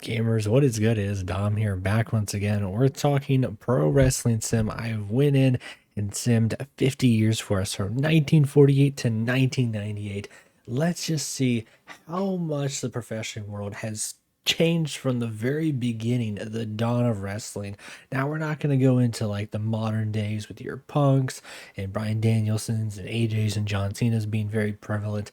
Gamers, what is good? It is Dom here, back once again. We're talking pro wrestling sim. I went in and simmed 50 years for us from 1948 to 1998. Let's just see how much the professional world has changed from the very beginning, the dawn of wrestling. Now, we're not going to go into like the modern days with your Punks and Bryan Danielsons and AJs and John Cena's being very prevalent.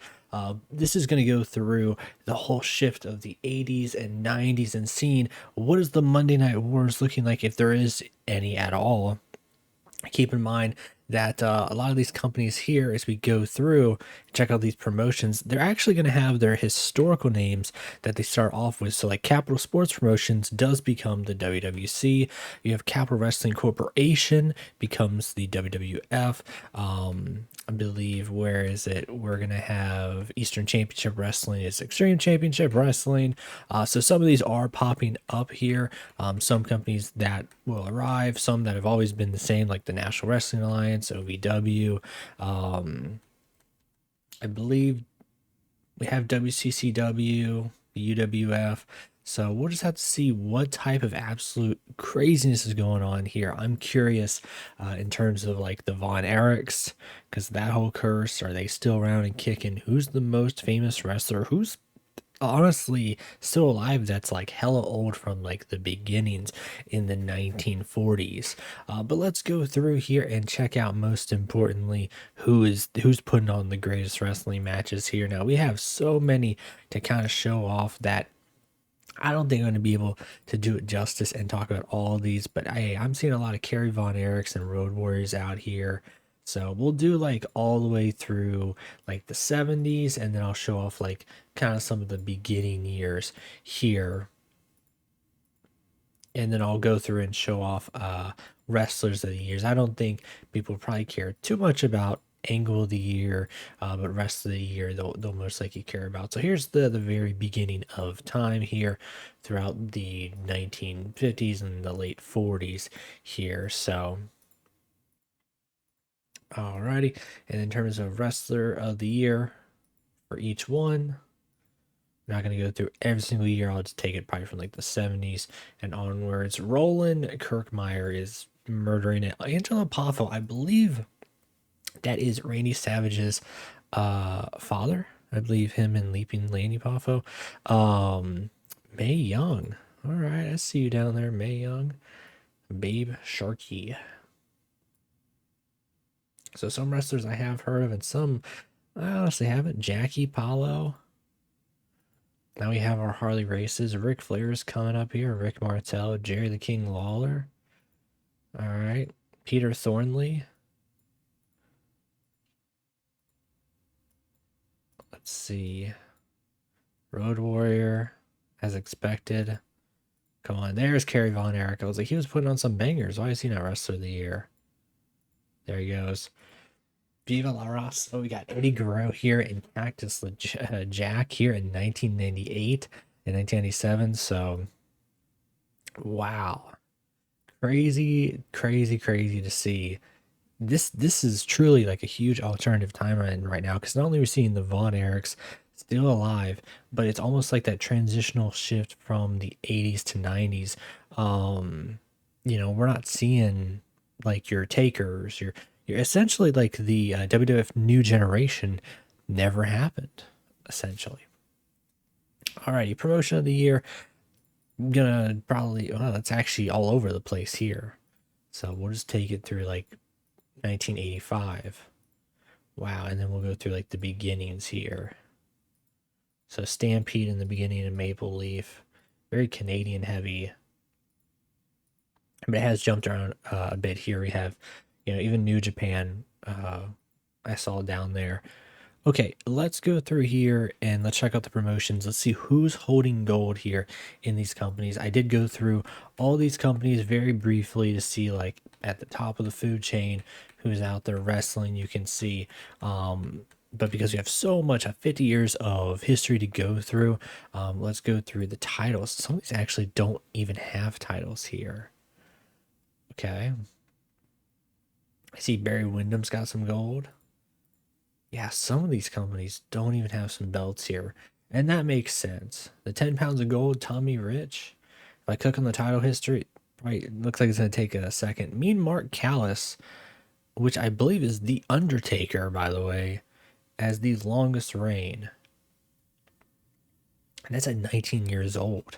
This is going to go through the whole shift of the 80s and 90s and seeing what is the Monday Night Wars looking like, if there is any at all. Keep in mind that a lot of these companies here, as we go through, check out these promotions, they're actually going to have their historical names that they start off with. So like Capital Sports Promotions does become the WWC. You have Capital Wrestling Corporation becomes the WWF. I believe, where is it? We're going to have Eastern Championship Wrestling is Extreme Championship Wrestling. So some of these are popping up here. Some companies that will arrive, some that have always been the same, like the National Wrestling Alliance, OVW. I believe we have WCCW, UWF. So we'll just have to see what type of absolute craziness is going on here. I'm curious in terms of like the Von Erichs, because that whole curse, are they still around and kicking? Who's the most famous wrestler? Who's honestly still alive that's like hella old from like the beginnings in the 1940s? But let's go through here and check out, most importantly, who's putting on the greatest wrestling matches here. Now we have so many to kind of show off that I don't think I'm going to be able to do it justice and talk about all these, but hey, I'm seeing a lot of Kerry Von Erichs and Road Warriors out here. So we'll do like all the way through like the 70s, and then I'll show off like kind of some of the beginning years here. And then I'll go through and show off wrestlers of the years. I don't think people probably care too much about angle of the year, but rest of the year they'll most likely care about. So here's the very beginning of time here throughout the 1950s and the late 40s here. So alrighty, and in terms of wrestler of the year for each one, I'm not going to go through every single year. I'll just take it probably from like the 70s and onwards. Roland Kirkmeyer is murdering it. Angelo Poffo, I believe that is Randy Savage's father. I believe him and Leaping Lanny Poffo. Mae Young. All right, I see you down there, Mae Young. Babe Sharkey. So some wrestlers I have heard of, and some I honestly haven't. Jackie Paulo. Now we have our Harley races. Ric Flair is coming up here. Rick Martel, Jerry the King Lawler. All right, Peter Thornley. Let's see. Road Warrior, as expected. Come on, there's Kerry Von Erich. I was like, he was putting on some bangers. Why is he not Wrestler of the Year? There he goes. Viva La Raza. We got Eddie Guerrero here and Cactus Jack here in 1998 and 1997. So, wow. Crazy, crazy, crazy to see. This is truly like a huge alternative timeline right now, because not only are we seeing the Von Erichs still alive, but it's almost like that transitional shift from the 80s to 90s. We're not seeing like your takers, you're essentially like the WWF new generation never happened, essentially. Alrighty, promotion of the year. I'm gonna probably, well, that's actually all over the place here. So we'll just take it through like 1985. Wow, and then we'll go through like the beginnings here. So Stampede in the beginning of Maple Leaf, very Canadian heavy. But it has jumped around a bit here. We have, even New Japan. I saw down there. Okay, let's go through here and let's check out the promotions. Let's see who's holding gold here in these companies. I did go through all these companies very briefly to see like at the top of the food chain who's out there wrestling. You can see, but because we have so much, 50 years of history to go through, let's go through the titles. Some of these actually don't even have titles here. Okay. I see Barry Windham's got some gold. Yeah, some of these companies don't even have some belts here. And that makes sense. The 10 pounds of gold, Tommy Rich. If I click on the title history, right, it looks like it's going to take a second. Mean Mark Callis, which I believe is The Undertaker, by the way, as the longest reign. And that's at 19 years old.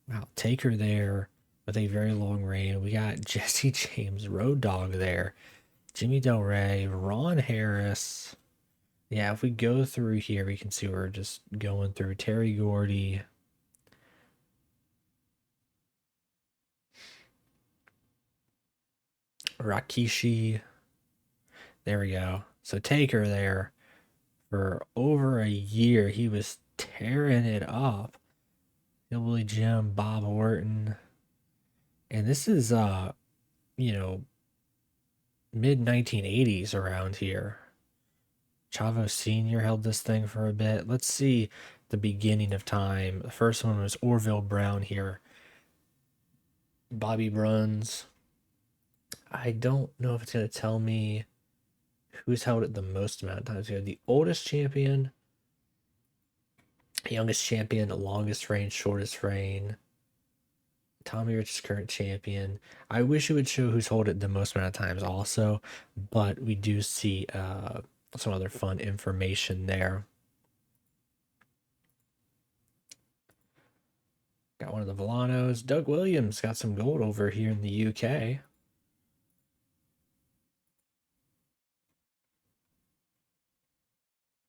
Wow, Taker there with a very long reign. We got Jesse James, Road Dogg there, Jimmy Del Rey, Ron Harris. Yeah, if we go through here, we can see we're just going through Terry Gordy. Rakishi. There we go. So Taker there for over a year. He was tearing it up. Hillbilly Jim, Bob Orton. And this is you know, mid 1980s around here. Chavo Sr. held this thing for a bit. Let's see the beginning of time. The first one was Orville Brown here. Bobby Bruns. I don't know if it's going to tell me who's held it the most amount of times here. The oldest champion, youngest champion, longest reign, shortest reign. Tommy Rich's current champion. I wish it would show who's held it the most amount of times also, but we do see some other fun information there. Got one of the Villanos. Doug Williams got some gold over here in the UK.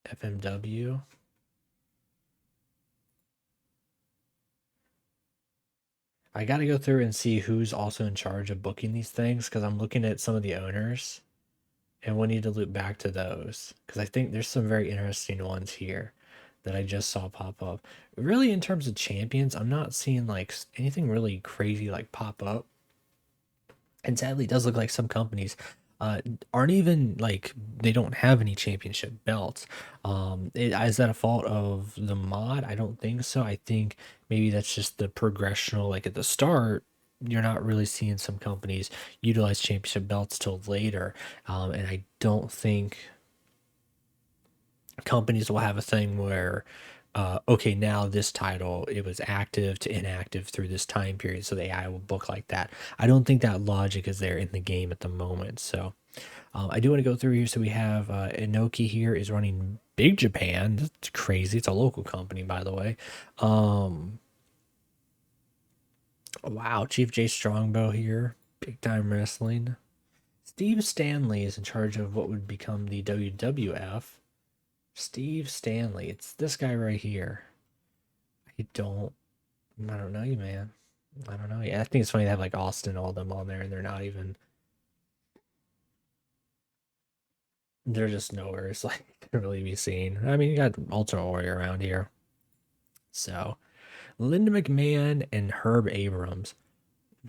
FMW. I got to go through and see who's also in charge of booking these things because I'm looking at some of the owners and we need to loop back to those because I think there's some very interesting ones here that I just saw pop up. Really, in terms of champions, I'm not seeing like anything really crazy like pop up. And sadly, it does look like some companies aren't even like they don't have any championship belts. Is that a fault of the mod? I don't think so. I think maybe that's just the progressional. Like at the start, you're not really seeing some companies utilize championship belts till later, and I don't think companies will have a thing where okay, now this title it was active to inactive through this time period, so the AI will book like that. I don't think that logic is there in the game at the moment. So I do want to go through here. So we have Inoki here is running Big Japan. That's crazy. It's a local company, by the way. Wow, Chief J Strongbow here, Big Time Wrestling. Steve Stanley is in charge of what would become the WWF. Steve Stanley. It's this guy right here. I don't know you, man. I don't know. Yeah, I think it's funny they have like Austin, all them on there, and they're not even. They're just nowhere. It's like can really be seen. I mean, you got Ultimate Warrior around here. So, Linda McMahon and Herb Abrams.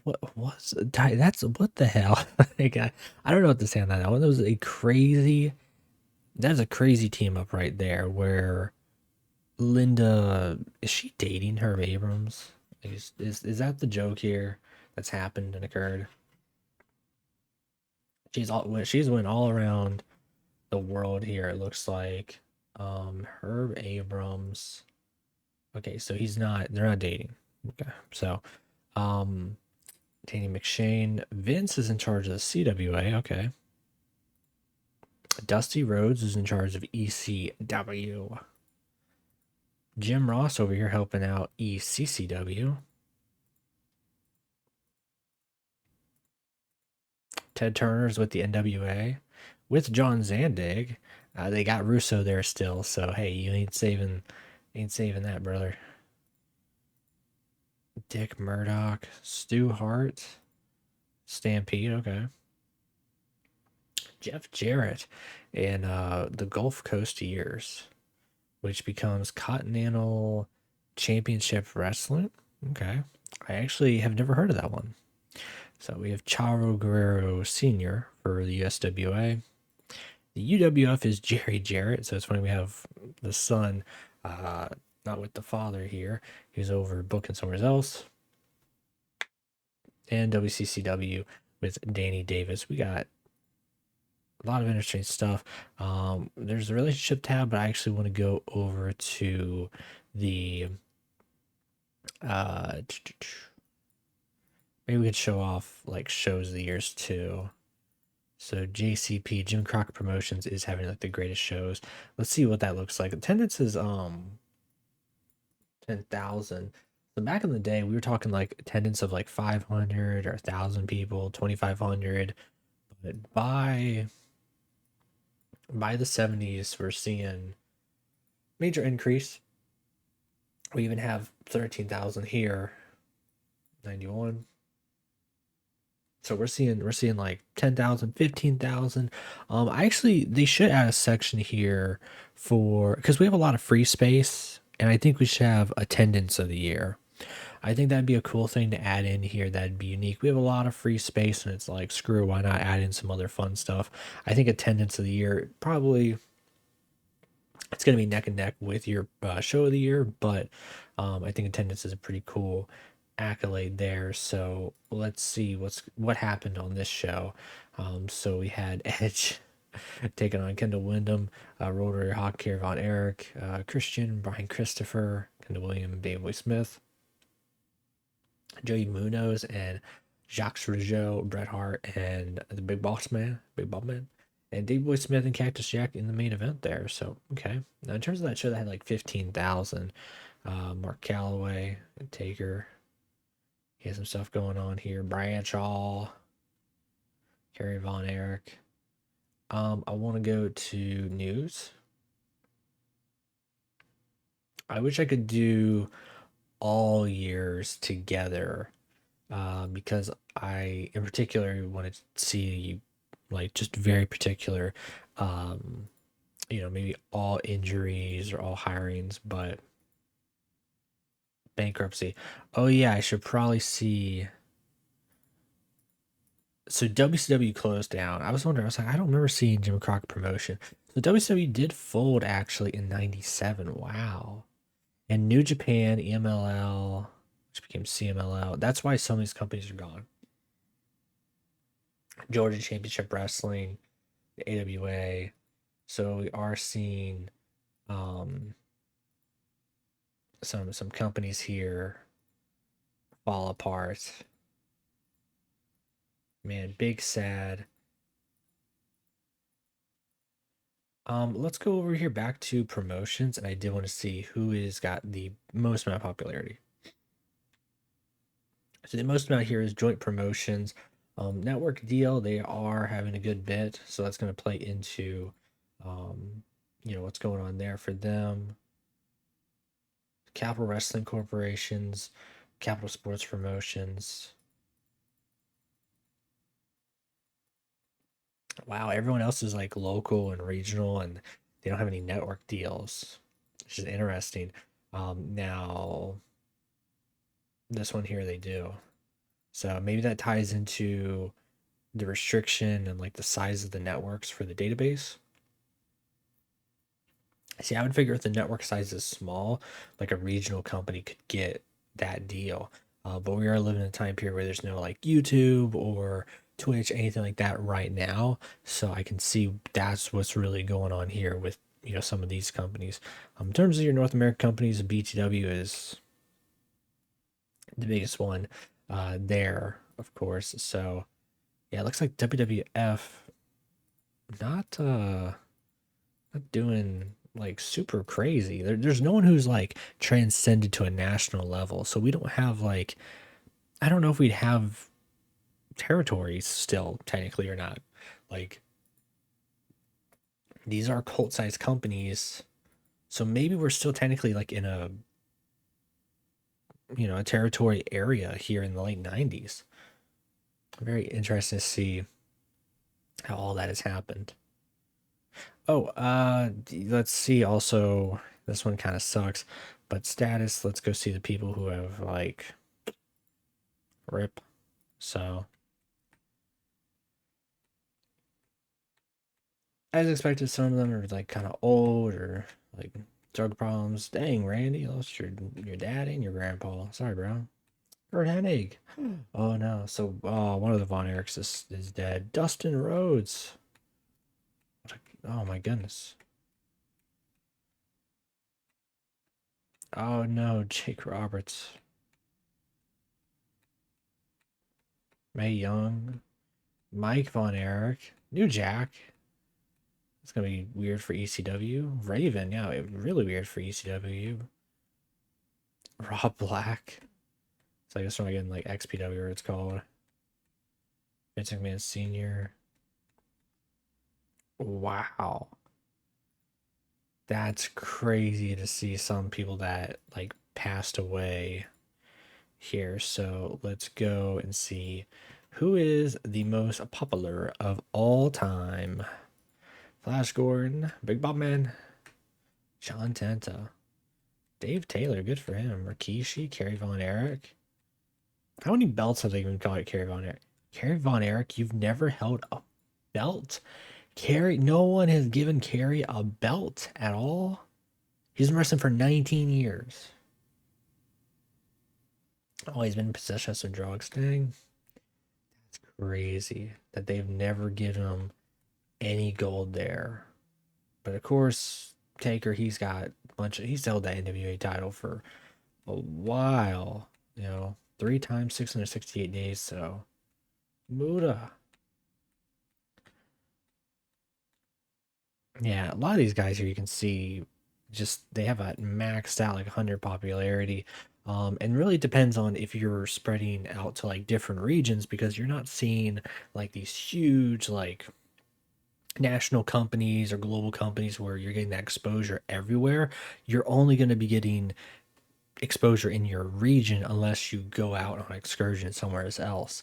What was that's what the hell? Like, I don't know what to say on that. That one was a crazy. That's a crazy team up right there. Where Linda is she dating Herb Abrams? Is that the joke here that's happened and occurred? She's went all around the world here. It looks like Herb Abrams. Okay, so he's not. They're not dating. Okay, so Danny McShane. Vince is in charge of the CWA. Okay. Dusty Rhodes is in charge of ECW. Jim Ross over here helping out ECCW. Ted Turner's with the NWA. With John Zandig. They got Russo there still, so hey, you ain't saving that, brother. Dick Murdoch, Stu Hart, Stampede, okay. Jeff Jarrett and the Gulf Coast Years, which becomes Continental Championship Wrestling. Okay. I actually have never heard of that one. So we have Charo Guerrero Sr. for the USWA. The UWF is Jerry Jarrett. So it's funny we have the son, not with the father here. He's over booking somewhere else. And WCCW with Danny Davis. We got a lot of interesting stuff. There's the relationship tab, but I actually want to go over to the uh, maybe we could show off like shows of the years too. So JCP, Jim Crockett Promotions, is having like the greatest shows. Let's see what that looks like. Attendance is 10,000. So back in the day, we were talking like attendance of like 500 or 1,000 people, 2,500. But by the 70s, we're seeing major increase. We even have 13,000 here, 91. So we're seeing like 10,000, 15,000. I actually they should add a section here for because we have a lot of free space, and I think we should have attendance of the year. I think that'd be a cool thing to add in here. That'd be unique. We have a lot of free space, and it's like screw. Why not add in some other fun stuff? I think attendance of the year probably it's going to be neck and neck with your show of the year, but I think attendance is a pretty cool accolade there. So let's see what happened on this show. So we had Edge taking on Kendall Windham, Rotary Hawk, Von Erich, Christian, Brian Christopher, Kendall William, Dave Boy Smith, Joey Munoz, and Jacques Rougeau, Bret Hart, and the Big Bob Man, and Dave Boy Smith and Cactus Jack in the main event there. So, okay. Now, in terms of that show, that had like 15,000. Mark Calloway, Taker. He has some stuff going on here. Bradshaw, Kerry Von Erich. I want to go to news. I wish I could do all years together because I, in particular, want to see like just very particular, um, maybe all injuries or all hirings, but bankruptcy. Oh yeah, I should probably see. So WCW closed down. I was wondering. I was like, I don't remember seeing Jim Crockett Promotion. So WCW did fold actually in '97. Wow. And New Japan, EMLL, which became CMLL. That's why some of these companies are gone. Georgia Championship Wrestling, the AWA. So we are seeing um, some companies here fall apart. Man, big sad. Let's go over here back to promotions, and I did want to see who has got the most amount of popularity. So the most amount here is joint promotions. Network deal, they are having a good bit, so that's going to play into, what's going on there for them. Capital Wrestling Corporations, Capital Sports Promotions. Wow, everyone else is like local and regional, and they don't have any network deals, which is interesting. Now, this one here they do. So maybe that ties into the restriction and like the size of the networks for the database. See, I would figure if the network size is small, like a regional company could get that deal. But we are living in a time period where there's no like YouTube or Twitch, anything like that right now. So I can see that's what's really going on here with some of these companies. In terms of your North American companies, BTW is the biggest one there, of course. So yeah, it looks like WWF not not doing like super crazy. There's no one who's like transcended to a national level. So we don't have like I don't know if we'd have territories still technically or not. Like these are cult sized companies. So maybe we're still technically like in a territory area here in the late 90s. Very interesting to see how all that has happened. Oh, let's see. Also, this one kind of sucks, but status. Let's go see the people who have like rip. So, as expected, some of them are like kind of old or like drug problems. Dang, Randy, you lost your dad and your grandpa. Sorry, bro. Kurt Hennig. Oh no. So, one of the Von Erichs is dead. Dustin Rhodes. Oh my goodness. Oh no, Jake Roberts. May Young. Mike Von Erich. New Jack. It's gonna be weird for ECW. Raven, yeah, really weird for ECW. Rob Black. So I guess we're getting like XPW or it's called. Vince McMahon Sr. Wow. That's crazy to see some people that like passed away here. So let's go and see who is the most popular of all time. Flash Gordon, Big Bob Man, John Tenta, Dave Taylor, good for him. Rikishi, Kerry Von Erich. How many belts have they even called it Kerry Von Erich? Kerry Von Erich, you've never held a belt? Kerry, no one has given Kerry a belt at all. He's been wrestling for 19 years. Oh, he's been in possession of some drugs. Dang. It's crazy that they've never given him any gold there. But of course, Taker, he's got a bunch of, he's held that NWA title for a while, 3 times 668 days. So, Muda. Yeah, a lot of these guys here you can see just they have a maxed out like 100 popularity. And really depends on if you're spreading out to like different regions because you're not seeing like these huge like national companies or global companies where you're getting that exposure everywhere. You're only going to be getting exposure in your region unless you go out on an excursion somewhere else.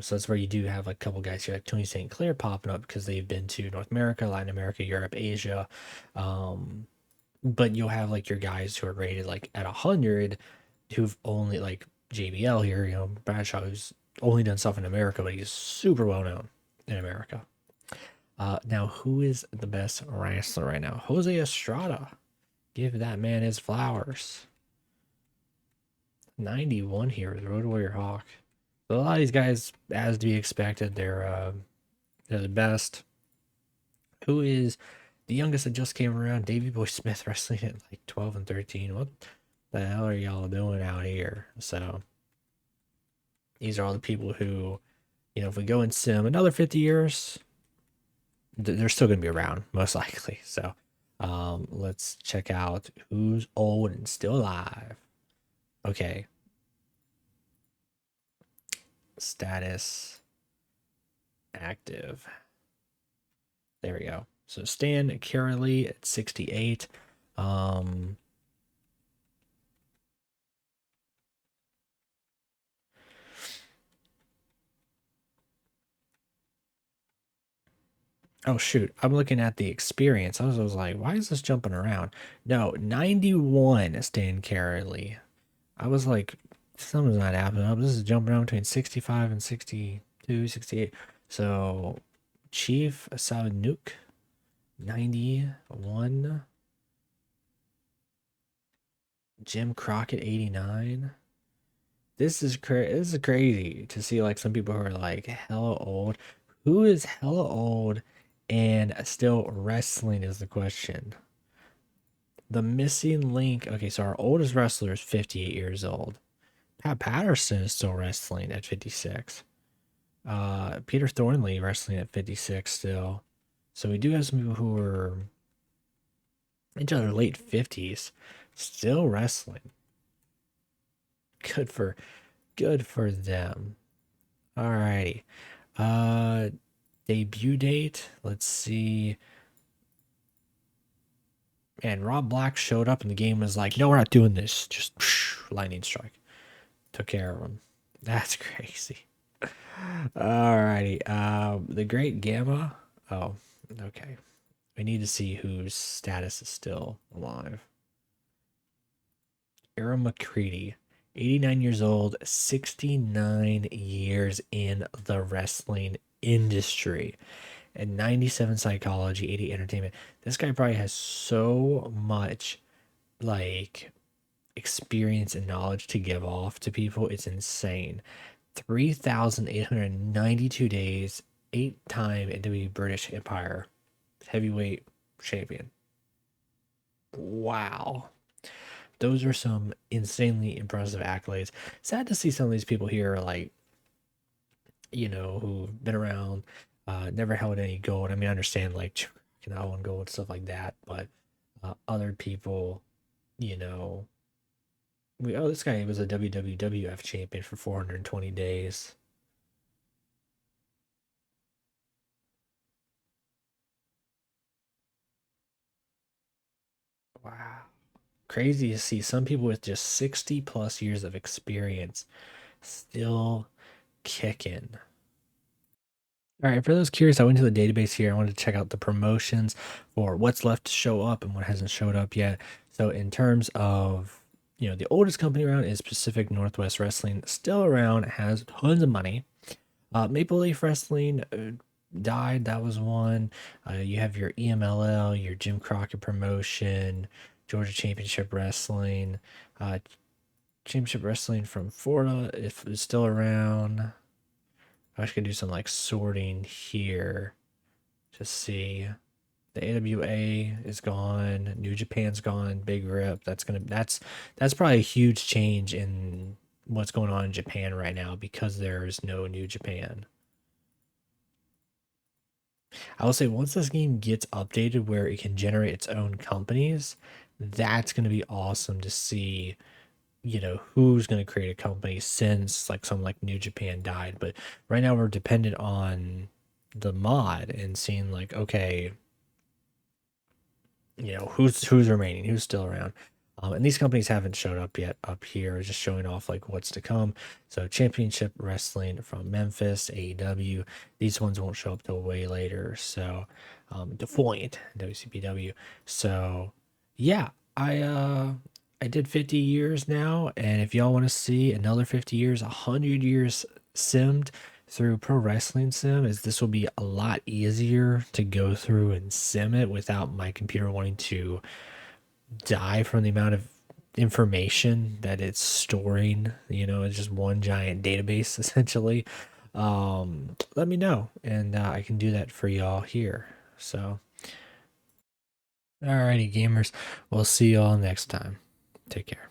So that's where you do have like a couple guys here like Tony St. Clair popping up because they've been to North America, Latin America, Europe, Asia. But you'll have like your guys who are rated like at 100 who've only like JBL here, Bradshaw, who's only done stuff in America, but he's super well known in America. Now, who is the best wrestler right now? Jose Estrada. Give that man his flowers. 91 here with Road Warrior Hawk. So a lot of these guys, as to be expected, they're the best. Who is the youngest that just came around? Davey Boy Smith wrestling at like 12 and 13. What the hell are y'all doing out here? So these are all the people who, if we go and sim another 50 years, they're still going to be around, most likely. So let's check out who's old and still alive. Okay. Status active. There we go. So Stan Carolee at 68. Oh shoot, I'm looking at the experience. I was like, why is this jumping around? No, 91 Stan Carolee. I was like, something's not happening up. This is jumping around between 65 and 62, 68. So Chief Sabanuk, 91. Jim Crockett, 89. This is crazy to see like some people who are like hella old. Who is hella old and still wrestling is the question. The missing link. Okay, so our oldest wrestler is 58 years old. Pat Patterson is still wrestling at 56. Peter Thornley wrestling at 56 still. So we do have some people who are into their late 50s still wrestling. Good for them. Alrighty. Debut date. Let's see. And Rob Black showed up and the game was like, no, we're not doing this. Just lightning strike. Took care of him. That's crazy. Alrighty. The Great Gamma. Oh, okay. We need to see whose status is still alive. Aaron McCready, 89 years old, 69 years in the wrestling industry, and 97 psychology, 80 entertainment. This guy probably has so much like experience and knowledge to give off to people. It's insane. 3,892 days, 8-time into the British Empire. heavyweight champion. Wow. Those are some insanely impressive accolades. Sad to see some of these people here, like, who've been around, never held any gold. I mean, I understand, like, won gold, stuff like that, but other people, you know, this guy was a WWF champion for 420 days. Wow. Crazy to see some people with just 60 plus years of experience still kicking. All right, for those curious, I went to the database here. I wanted to check out the promotions for what's left to show up and what hasn't showed up yet. So, in terms of, the oldest company around is Pacific Northwest Wrestling, still around, has tons of money. Maple Leaf Wrestling died. That was one. You have your EMLL, your Jim Crockett promotion, Georgia Championship Wrestling, Championship Wrestling from Florida, if it's still around. I could do some like sorting here to see. The AWA is gone. New Japan's gone. Big Rip. That's probably a huge change in what's going on in Japan right now because there's no New Japan. I will say once this game gets updated where it can generate its own companies, that's going to be awesome to see, who's going to create a company since like some like New Japan died. But right now we're dependent on the mod and seeing like, okay, who's remaining, who's still around. And these companies haven't showed up yet up here, just showing off like what's to come. So Championship Wrestling from Memphis, AEW, these ones won't show up till way later. So Defiant, WCPW. So yeah, I did 50 years now, and if y'all want to see another 50 years, 100 years simmed through pro wrestling sim, is this will be a lot easier to go through and sim it without my computer wanting to die from the amount of information that it's storing. It's just one giant database essentially. Let me know, and I can do that for y'all here. So alrighty, gamers, we'll see y'all next time. Take care.